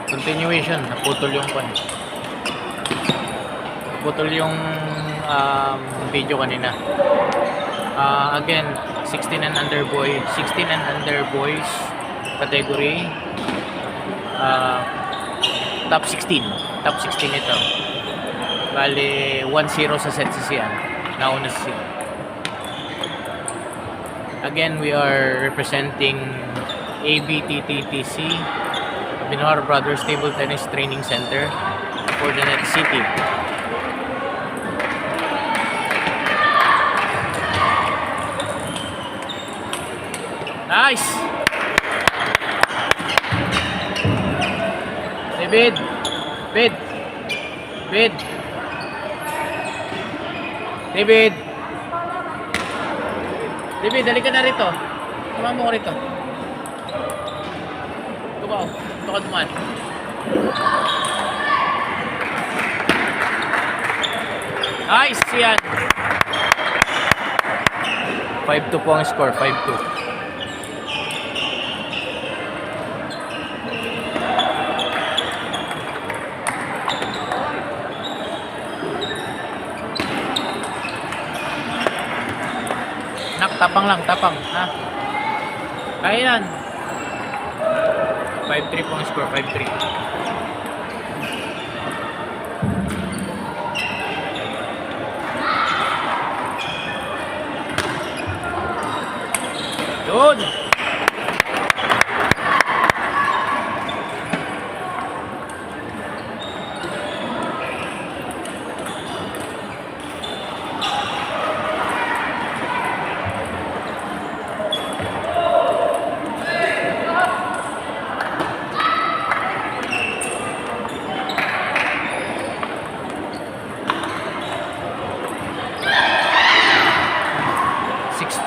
Continuation, naputol yung pan. Naputol yung video kanina. Again, 16 and under boys category. Top 16 ito. Bali 1-0 sa set si Sian. Nauna si Sian. Again, we are representing ABTTTC, Binohar Brothers Table Tennis Training Center for the next city. Nice! David! David, dali ka na rito. Tama mo ko rito. Ito ka duman. Nice! Yan! 5-2 po ang score. 5-2. Tapang, ha? Kaya yan. 5-3 pong score, 5-3. Yun!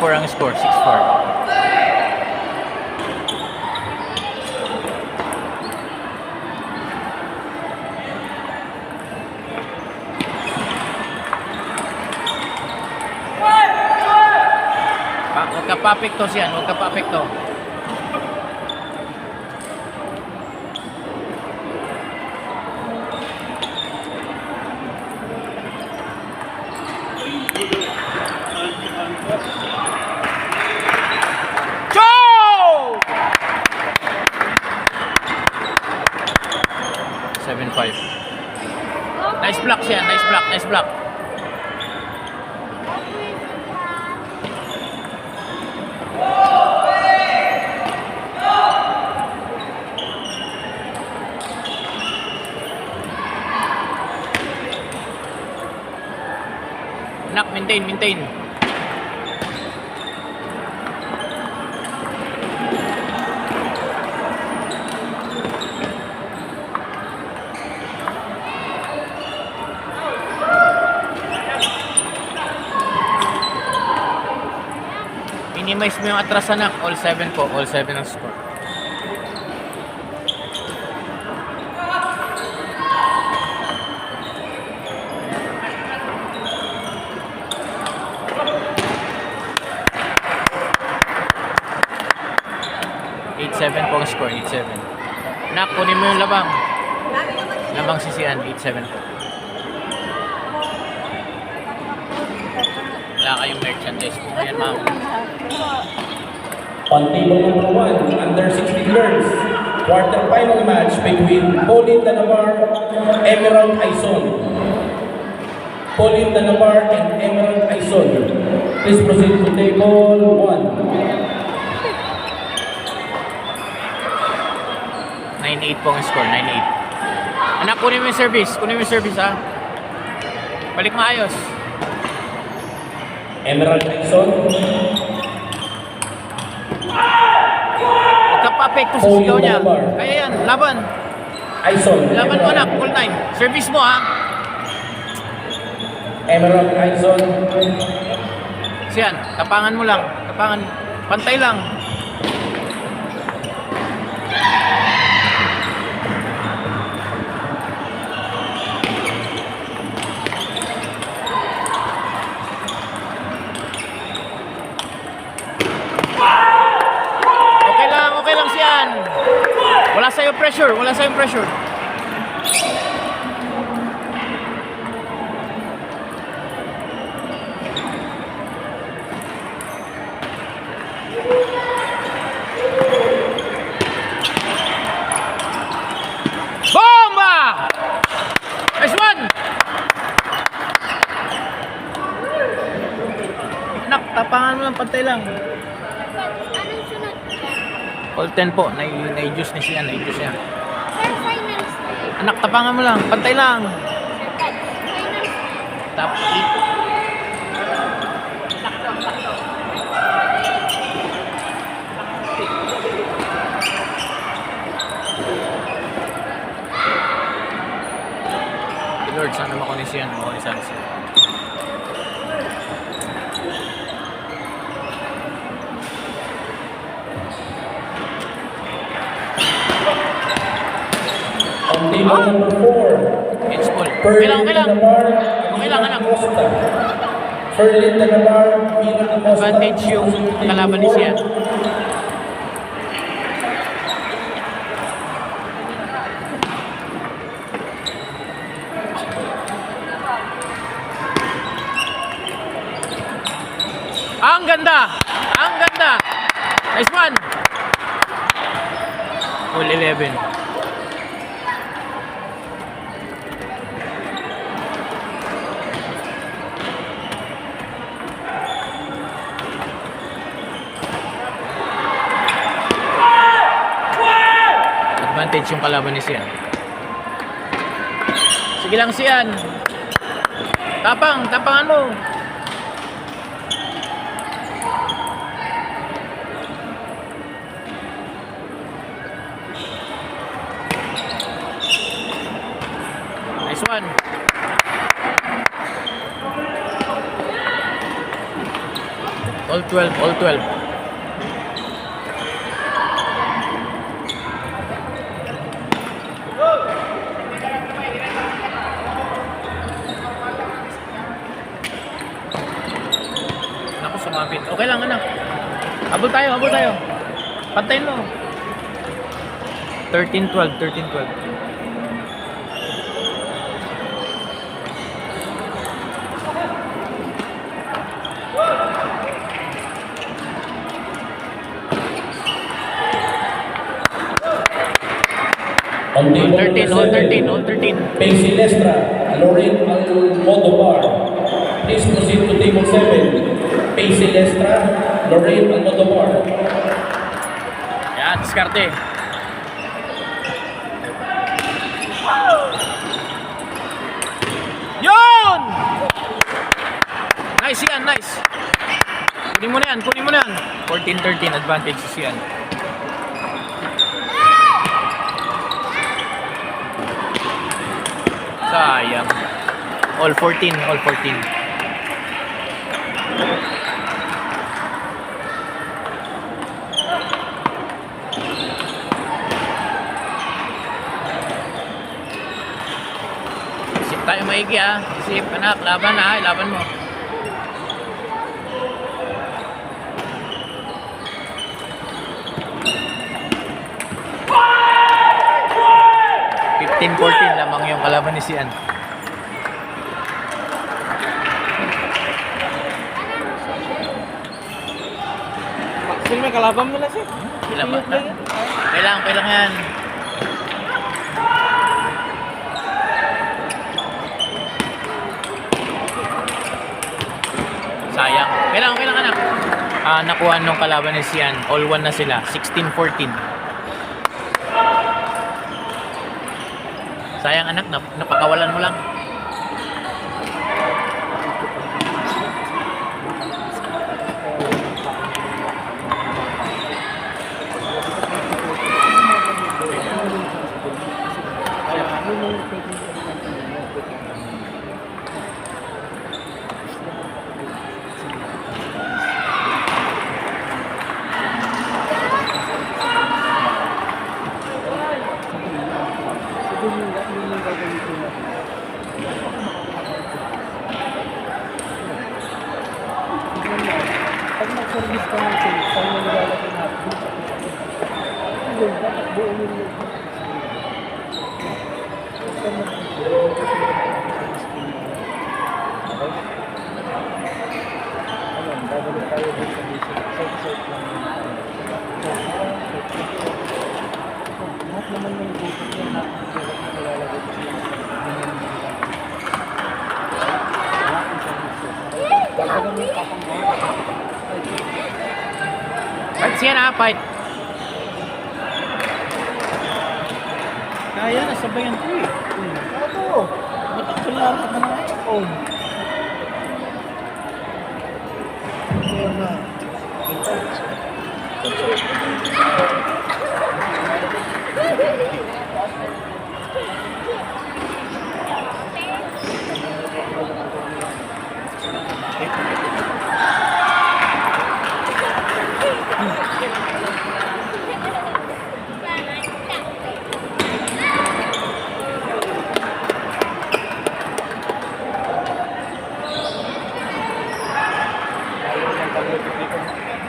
Ang score, 6-4. Huwag ka pa-apekto siyan, huwag ka pa-apekto. Nice block siya, nice block. Nak, maintain. Minimize mo yung atras, anak. All 7 po. All 7 ang score. Po ang score. 8-7. Anak, kunin mo yung labang. Labang sisian. 8-7 po. Wala kayong merchandise po. Ayan, ma'am. On table number 1, under 16 girls, quarter-final match between Pauline Danabar, Emerald Aizon. Pauline Danabar and Emerald Aizon. Please proceed to table 1. 9-8 po ang score. 9-8. Anak, kunin mo yung service. Ha? Balik maayos. Emerald Aizon. Huwag ka pa-apekto sa sigaw niya. Kaya yan, laban. Aizon. Laban mo, anak, full time. Service mo, ha? Emerald Aizon. Siyan, tapangan mo lang. Pantay lang. Okay lang siyan. Wala sa'yo pressure, wala sa'yo pressure. Bomba! Nice one! Anak, tapangan mo lang, pantay lang. Anong sunod? All 10 po, nai-juice ni siya, nai-juice niya. Sir, finals na yun. Anak, tapangan mo lang, pantay lang. Sir, finals na yun. Top 8. Lord, sana makunis yan, makunisan siya. On table number 4. It's full. Ferlin Okay lang. Talabar, Okay lang, anak. Acosta. Ferlin Talabar, Mina Acosta. Advantage yung kalaban ni Sian. Ang ganda! Ang ganda! Nice one! Full 11. Advantage yung kalaban ni Sian. Sige lang Sian. Tapangan mo. Nice one. All 12, all 12. Naku, sumapit. Okay lang, anak. Habol tayo, habol tayo. Pantayin mo. 13-12, 13-12. On table All 13, all number 13, 7. all 13. Pacey Lestra, Lorraine Almodovar. Please proceed to table 7. Pacey Lestra, Lorraine Almodovar. Yan, diskarte. Yun! Nice yan, nice. Kunin mo na yan, kunin mo na yan. 14-13, advantage si Sian. Sayang. All 14, all 14. Isip tayo maigi ah. Isip anak, laban ah, laban mo. (15-14) lamang yung kalaban ni Sian. Sino may kalaban mo na siya? Ilan ba? Kailangan yan. Sayang. Kailangan anak. Nakuha nung kalaban ni Sian. All one na sila. 16-14. Sayang anak, napakawalan mo lang. million, dapat buong million. Ayun, babalik tayo dun sa basic. Side-side lang yun. Lahat naman yung basic yan na nalalagay ko sila. Wala kang services. Dagdagan mo yung papang Fight siya na, fight. kaya na, sabayan ko eh. Ako, ba't ito lahat na nga? Oh.